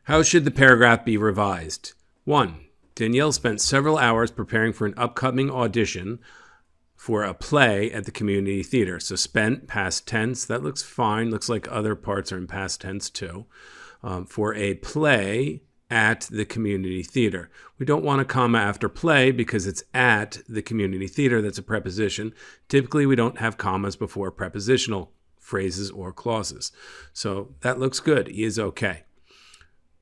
How should the paragraph be revised? 1. Danielle spent several hours preparing for an upcoming audition for a play at the community theater. So spent, past tense, that looks fine. Looks like other parts are in past tense too. For a play at the community theater. We don't want a comma after play because it's at the community theater. That's a preposition. Typically, we don't have commas before prepositional phrases or clauses. So that looks good. E is okay.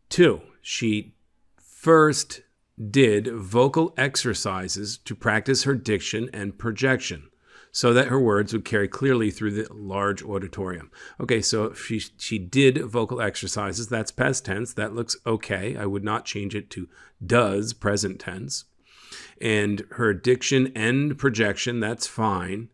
2, she first did vocal exercises to practice her diction and projection so that her words would carry clearly through the large auditorium. Okay, so if she did vocal exercises, that's past tense. That looks okay. I would not change it to does, present tense. And her diction and projection, that's fine.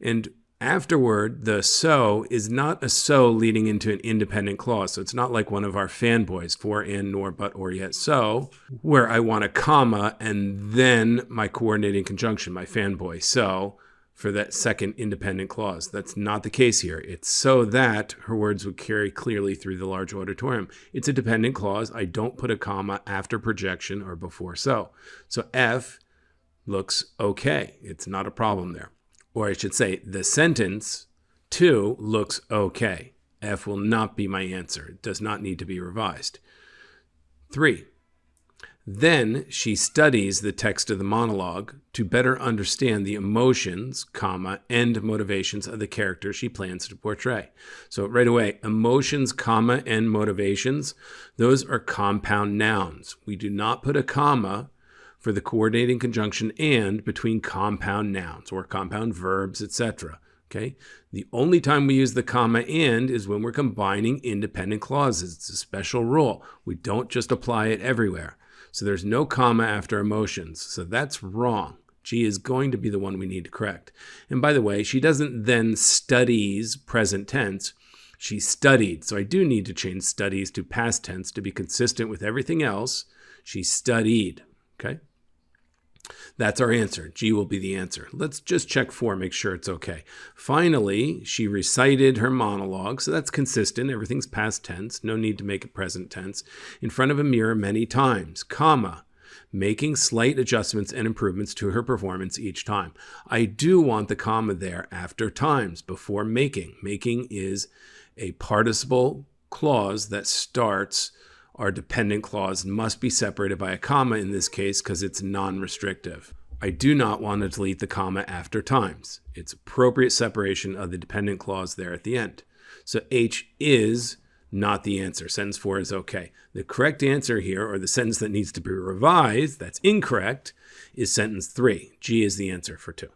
And afterward, the so is not a so leading into an independent clause. So it's not like one of our fanboys, for, and, nor, but, or, yet, so, where I want a comma and then my coordinating conjunction, my fanboy, so, for that second independent clause. That's not the case here. It's so that her words would carry clearly through the large auditorium. It's a dependent clause. I don't put a comma after projection or before so. So F looks okay. It's not a problem there. Or I should say the sentence 2 looks okay. F will not be my answer. It does not need to be revised. 3. Then she studies the text of the monologue to better understand the emotions, comma, and motivations of the character she plans to portray. So right away, emotions, comma, and motivations, those are compound nouns. We do not put a comma for the coordinating conjunction and between compound nouns or compound verbs, etc. Okay? The only time we use the comma and is when we're combining independent clauses. It's a special rule. We don't just apply it everywhere. So there's no comma after emotions. So that's wrong. G is going to be the one we need to correct. And by the way, she doesn't then studies present tense. She studied. So I do need to change studies to past tense to be consistent with everything else. She studied. Okay? That's our answer. G will be the answer. Let's just check 4, make sure it's okay. Finally, she recited her monologue. So that's consistent. Everything's past tense. No need to make it present tense. In front of a mirror many times, comma, making slight adjustments and improvements to her performance each time. I do want the comma there after times, before making. Making is a participle clause that starts our dependent clause, must be separated by a comma in this case because it's non-restrictive. I do not want to delete the comma after times. It's appropriate separation of the dependent clause there at the end. So H is not the answer. Sentence 4 is okay. The correct answer here, or the sentence that needs to be revised, that's incorrect, is sentence 3. G is the answer for 2.